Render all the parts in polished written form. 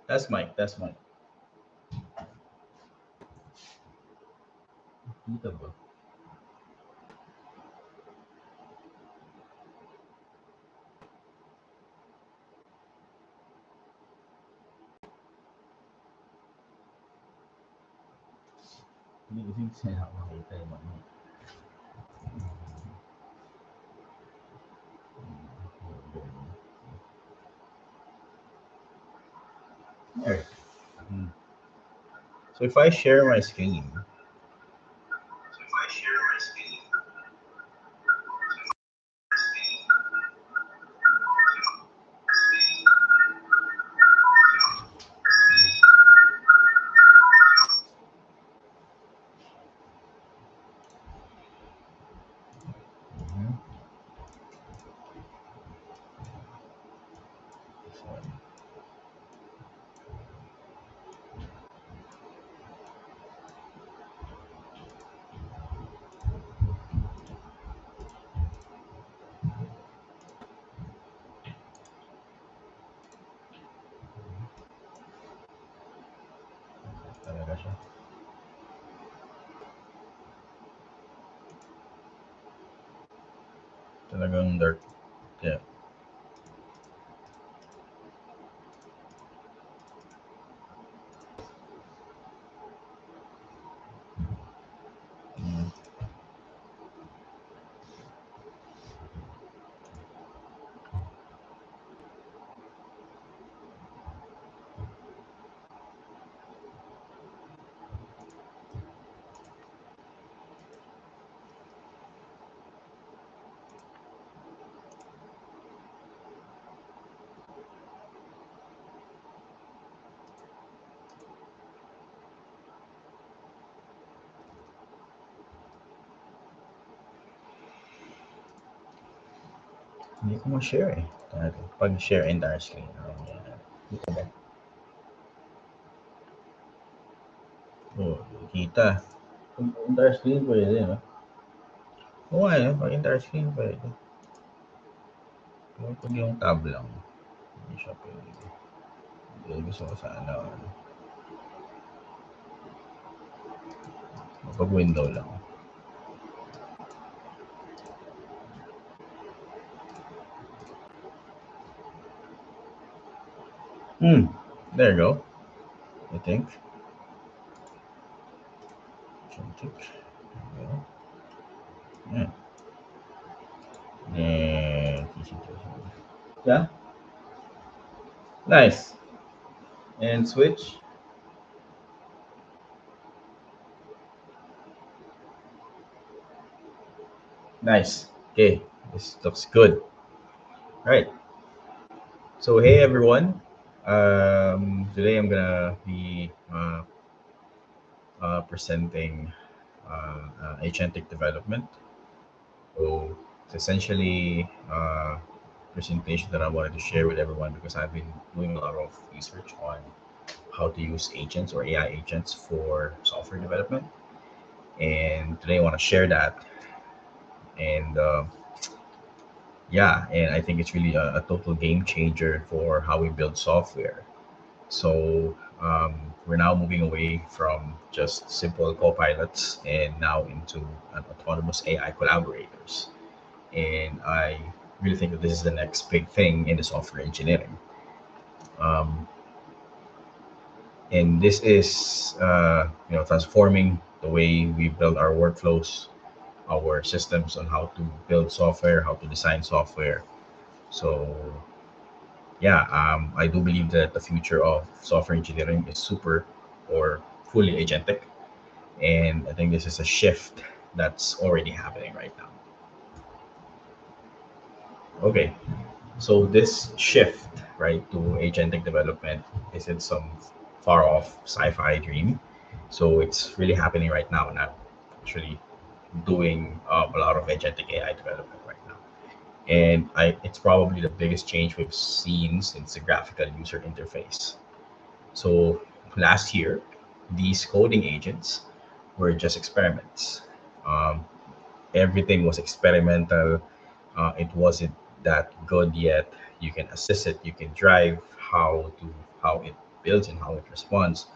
That's Mike. That's Mike. Kita ba? Hindi kasi saya makita yung ano. There. Hmm. So if I share my screen, mhm, this one. Talaga siya. Talagang dark. Yeah. Mm. Hindi ko ma-share eh. Pag-share entire screen. Oh, yeah. Dito ba? Oh, kita. Pag entire screen pwede, no? Oo nga, eh. Pag entire screen pwede. Pero pag yung tab lang, hindi siya pwede. Hindi gusto ko sana, ano, pag window lang. Hmm. There you go. I think. Agentic. There you go. Yeah. And yeah. Nice. And switch. Nice. Okay. This looks good. All right. So hey everyone. Today I'm gonna be presenting agentic development. So it's essentially presentation that I wanted to share with everyone because I've been doing a lot of research on how to use agents or AI agents for software development. And today I want to share that. And yeah, and I think it's really a total game changer for how we build software. So we're now moving away from just simple copilots and now into an autonomous AI collaborators. And I really think that this is the next big thing in the software engineering. Um, and this is transforming the way we build our workflows, our systems on how to build software, how to design software. So yeah, I do believe that the future of software engineering is super or fully agentic, and I think this is a shift that's already happening right now. Okay, so this shift, right, to agentic development isn't some far off sci-fi dream. So it's really happening right now, and I'm actually doing a lot of agentic AI development right now. And it's probably the biggest change we've seen since the graphical user interface. So last year, these coding agents were just experiments. Um, Everything was experimental. It wasn't that good yet. You can assist it. You can drive how it builds and how it responds,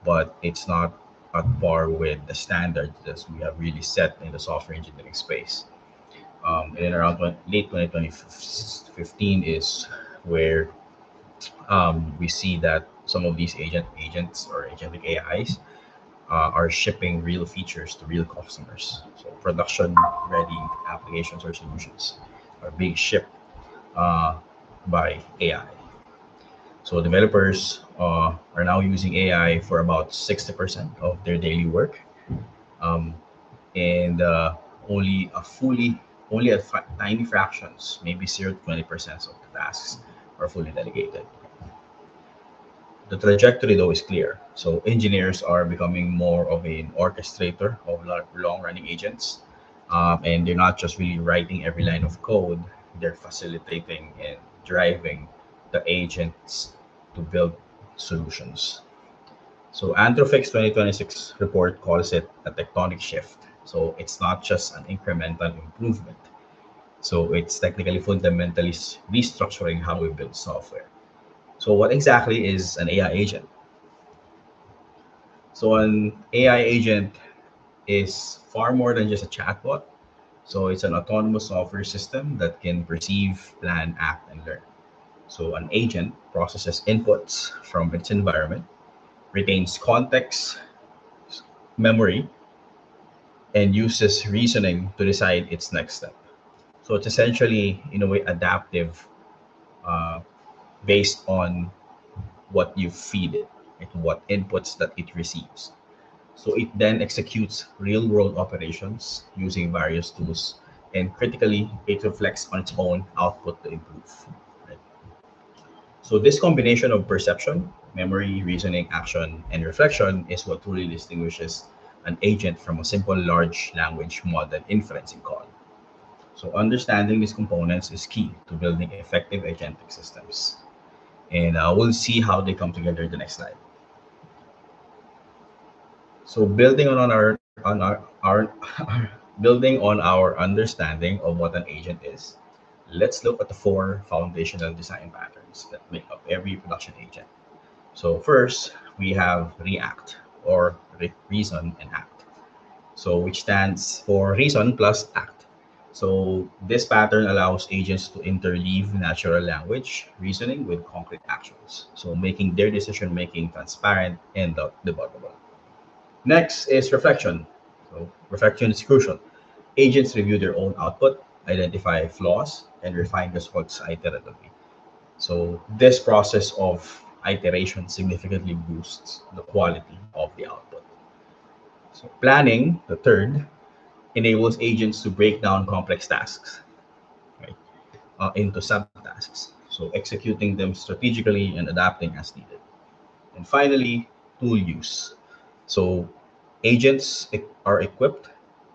but it's not at par with the standards that we have really set in the software engineering space. And then around late 2015 is where we see that some of these agents or agentic AIs are shipping real features to real customers. So production ready applications or solutions are being shipped uh, by AI. So developers are now using AI for about 60% of their daily work, um, and only a fully only a tiny fractions, maybe 0 to 20% of the tasks are fully delegated. The trajectory, though, is clear. So engineers are becoming more of an orchestrator of long-running agents, and they're not just really writing every line of code; they're facilitating and driving the agents to build solutions. So Anthropix 2026 report calls it a tectonic shift. So it's not just an incremental improvement. So it's technically fundamentally restructuring how we build software. So what exactly is an AI agent? So an AI agent is far more than just a chatbot. So it's an autonomous software system that can perceive, plan, act, and learn. So an agent processes inputs from its environment, retains context, memory, and uses reasoning to decide its next step. So it's essentially, in a way, adaptive uh, based on what you feed it and what inputs that it receives. So it then executes real world operations using various tools, and critically, it reflects on its own output to improve. Right? So this combination of perception, memory, reasoning, action, and reflection is what truly distinguishes an agent from a simple large language model inferencing call. So understanding these components is key to building effective agentic systems. And we'll see how they come together in the next slide. So building on our understanding of what an agent is, let's look at the four foundational design patterns that make up every production agent. So first, we have react or reason and act. So which stands for reason plus act. So this pattern allows agents to interleave natural language reasoning with concrete actions, so making their decision making transparent and debuggable. Next is reflection. So reflection is crucial. Agents review their own output, identify flaws, and refine results iteratively. So this process of iteration significantly boosts the quality of the output. So planning, the third, enables agents to break down complex tasks, right, into subtasks. So executing them strategically and adapting as needed. And finally, tool use. So agents are equipped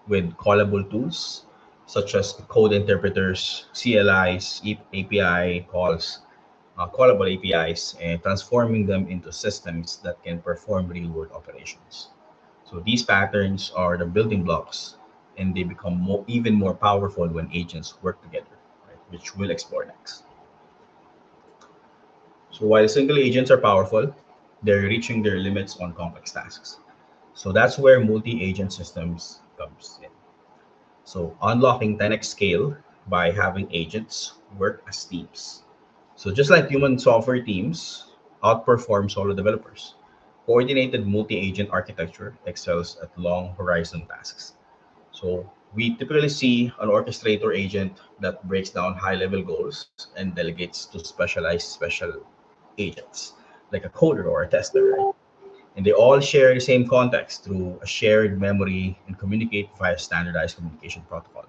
with callable tools such as code interpreters, CLIs, API calls, callable APIs, and transforming them into systems that can perform real world operations. So these patterns are the building blocks, and they become even more powerful when agents work together, right, which we'll explore next. So while single agents are powerful, they're reaching their limits on complex tasks. So that's where multi-agent systems comes in. So unlocking 10x scale by having agents work as teams. So just like human software teams outperform solo developers, coordinated multi-agent architecture excels at long horizon tasks. So we typically see an orchestrator agent that breaks down high-level goals and delegates to specialized special agents, like a coder or a tester, right? And they all share the same context through a shared memory and communicate via standardized communication protocol.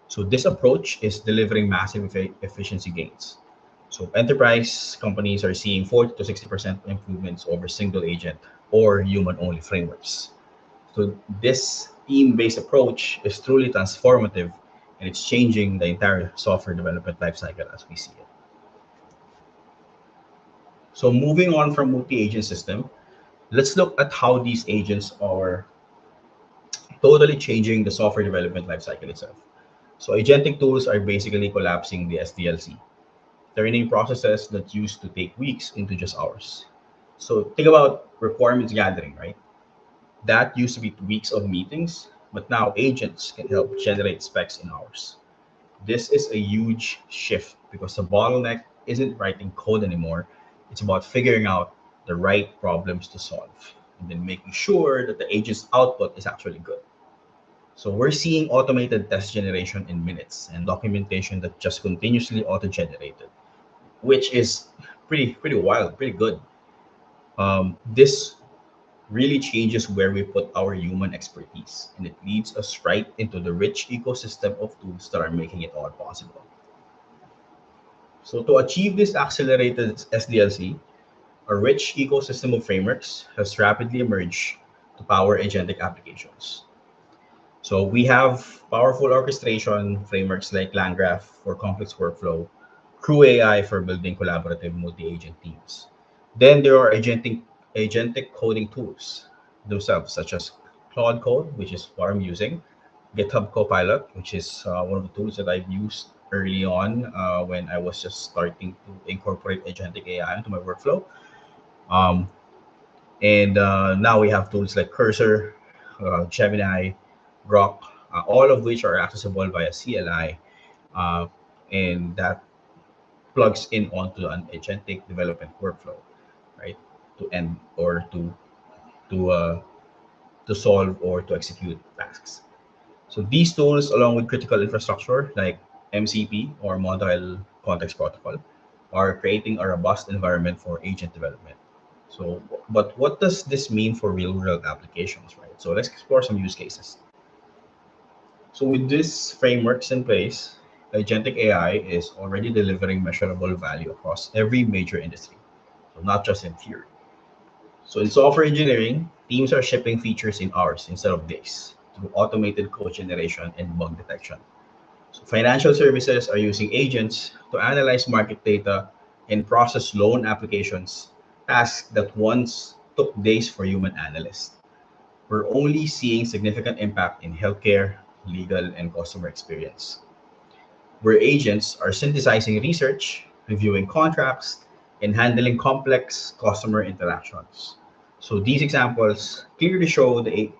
So this approach is delivering massive efficiency gains. So enterprise companies are seeing 40 to 60% improvements over single agent or human only frameworks. So this team-based approach is truly transformative, and it's changing the entire software development lifecycle as we see it. So moving on from multi-agent system, let's look at how these agents are totally changing the software development lifecycle itself. So agentic tools are basically collapsing the SDLC, turning processes that used to take weeks into just hours. So think about requirements gathering, right? That used to be weeks of meetings, but now agents can help generate specs in hours. This is a huge shift because the bottleneck isn't writing code anymore. It's about figuring out the right problems to solve and then making sure that the agent's output is actually good. So we're seeing automated test generation in minutes and documentation that just continuously auto-generated, which is pretty wild, pretty good. This really changes where we put our human expertise, and it leads us right into the rich ecosystem of tools that are making it all possible. So to achieve this accelerated SDLC, a rich ecosystem of frameworks has rapidly emerged to power agentic applications. So we have powerful orchestration frameworks like LangGraph for complex workflow, Crew AI for building collaborative multi-agent teams. Then there are agentic coding tools themselves, such as Claude Code, which is what I'm using, GitHub Copilot, which is one of the tools that I've used early on when I was just starting to incorporate agentic AI into my workflow. Um, and now we have tools like Cursor, Gemini, Grok, all of which are accessible via CLI, uh, and that plugs in onto an agentic development workflow, right? To end or to uh, to solve or to execute tasks. So these tools, along with critical infrastructure like MCP or Model Context Protocol, are creating a robust environment for agent development. So, but what does this mean for real world applications, right? So let's explore some use cases. So with these frameworks in place, agentic AI is already delivering measurable value across every major industry. So not just in theory. So in software engineering, teams are shipping features in hours instead of days through automated code generation and bug detection. So financial services are using agents to analyze market data and process loan applications, tasks that once took days for human analysts. We're only seeing significant impact in healthcare, legal, and customer experience, where agents are synthesizing research, reviewing contracts, and handling complex customer interactions. So these examples clearly show the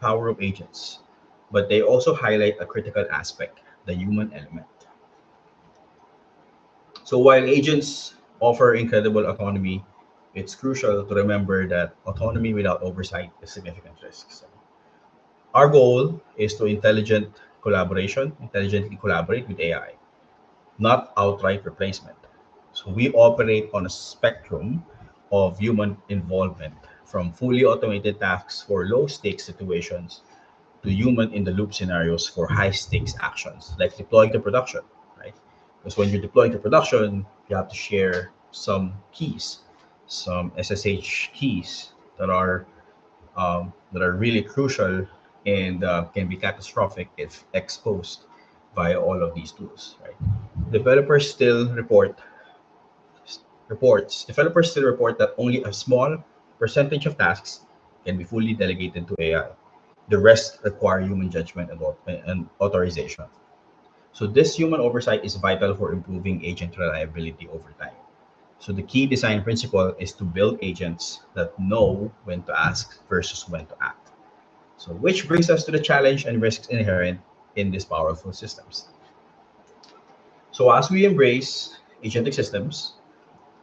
power of agents, but they also highlight a critical aspect, the human element. So while agents offer incredible autonomy, it's crucial to remember that autonomy without oversight is significant risk. So our goal is to intelligently collaborate with AI, not outright replacement. So we operate on a spectrum of human involvement, from fully automated tasks for low stakes situations to human in the loop scenarios for high stakes actions, like deploying to production, right? Because when you're deploying to production, you have to share some keys, some SSH keys that are really crucial and can be catastrophic if exposed via all of these tools, right? Developers still report Developers still report that only a small percentage of tasks can be fully delegated to AI. The rest require human judgment and authorization. So this human oversight is vital for improving agent reliability over time. So the key design principle is to build agents that know when to ask versus when to act. So which brings us to the challenge and risks inherent in these powerful systems. So as we embrace agentic systems,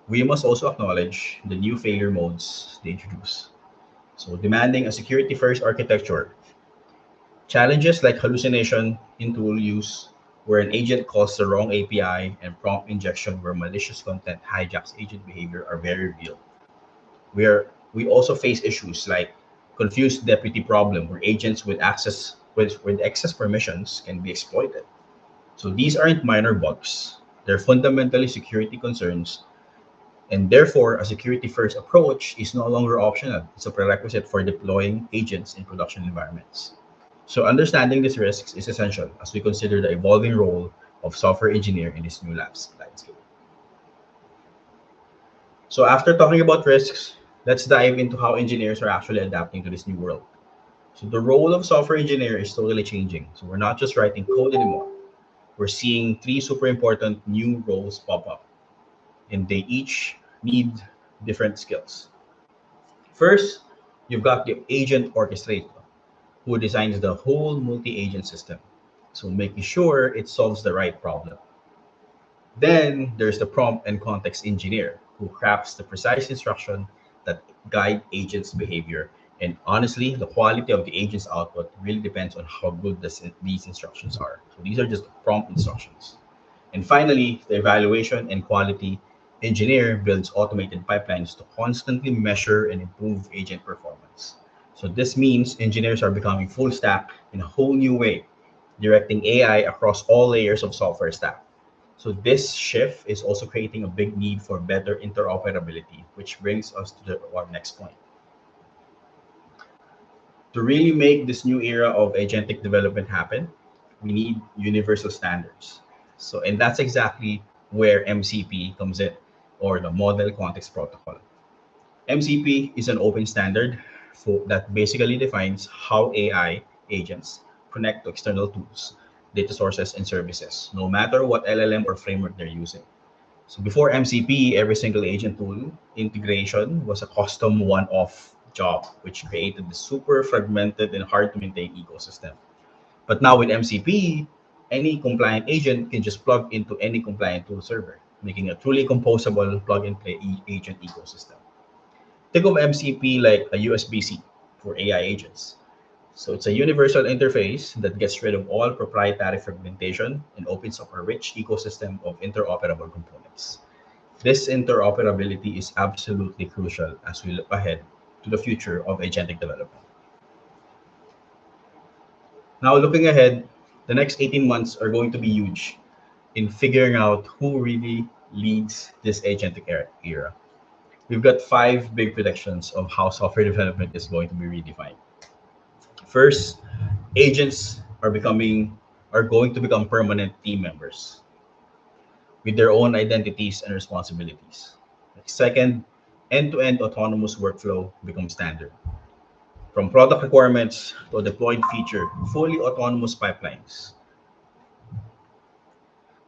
we must also acknowledge the new failure modes they introduce. So demanding a security first architecture. Challenges like hallucination in tool use, where an agent calls the wrong API, and prompt injection where malicious content hijacks agent behavior are very real. We also face issues like confused deputy problem, where agents with excess permissions can be exploited. So these aren't minor bugs. They're fundamentally security concerns, and therefore a security first approach is no longer optional. It's a prerequisite for deploying agents in production environments. So understanding these risks is essential as we consider the evolving role of software engineer in this new labs landscape. So after talking about risks, let's dive into how engineers are actually adapting to this new world. So the role of software engineer is totally changing. So we're not just writing code anymore. We're seeing three super important new roles pop up, and they each need different skills. First, you've got the agent orchestrator who designs the whole multi-agent system. So making sure it solves the right problem. Then there's the prompt and context engineer who crafts the precise instruction that guide agents' behavior. And honestly, the quality of the agent's output really depends on how good these instructions are. So these are just prompt instructions. And finally, the evaluation and quality engineer builds automated pipelines to constantly measure and improve agent performance. So this means engineers are becoming full stack in a whole new way, directing AI across all layers of software stack. So this shift is also creating a big need for better interoperability, which brings us to our next point. To really make this new era of agentic development happen, we need universal standards. So, and that's exactly where MCP comes in, or the Model Context Protocol. MCP is an open standard that basically defines how AI agents connect to external tools, data sources, and services, no matter what LLM or framework they're using. So before MCP, every single agent tool integration was a custom one-off job, which created the super fragmented and hard to maintain ecosystem. But now with MCP, any compliant agent can just plug into any compliant tool server, making a truly composable plug-and-play agent ecosystem. Think of MCP like a USB-C for AI agents. So it's a universal interface that gets rid of all proprietary fragmentation and opens up a rich ecosystem of interoperable components. This interoperability is absolutely crucial as we look ahead to the future of agentic development. Now, looking ahead, the next 18 months are going to be huge in figuring out who really leads this agentic era. We've got five big predictions of how software development is going to be redefined. First, agents are going to become permanent team members with their own identities and responsibilities. Second, end-to-end autonomous workflow becomes standard. From product requirements to a deployed feature, fully autonomous pipelines.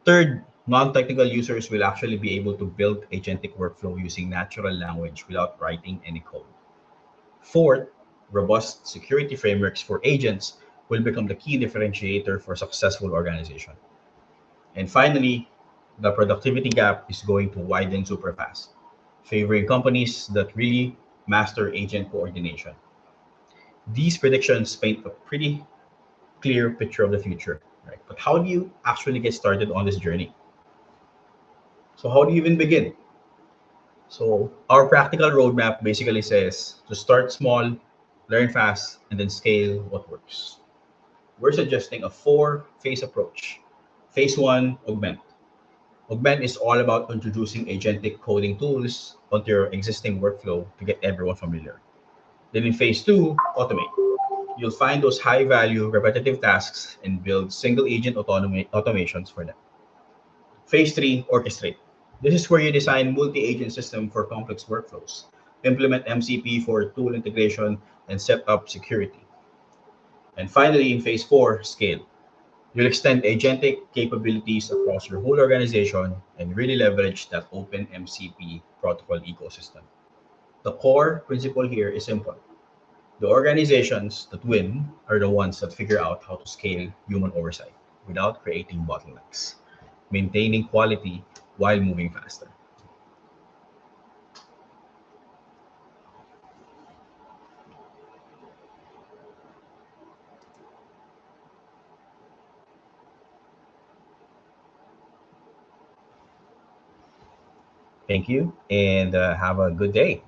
Third, non-technical users will actually be able to build agentic workflow using natural language without writing any code. Fourth, robust security frameworks for agents will become the key differentiator for successful organization. And finally, the productivity gap is going to widen super fast, favoring companies that really master agent coordination. These predictions paint a pretty clear picture of the future, right? But how do you actually get started on this journey? So how do you even begin? So our practical roadmap basically says to start small, learn fast, and then scale what works. We're suggesting a four-phase approach. Phase one, augment. Augment is all about introducing agentic coding tools onto your existing workflow to get everyone familiar. Then in phase two, automate. You'll find those high value repetitive tasks and build single agent automations for them. Phase three, orchestrate. This is where you design multi agent system for complex workflows, implement MCP for tool integration, and set up security. And finally, in phase four, scale. You'll extend agentic capabilities across your whole organization and really leverage that open MCP protocol ecosystem. The core principle here is simple. The organizations that win are the ones that figure out how to scale human oversight without creating bottlenecks, maintaining quality while moving faster. Thank you and have a good day.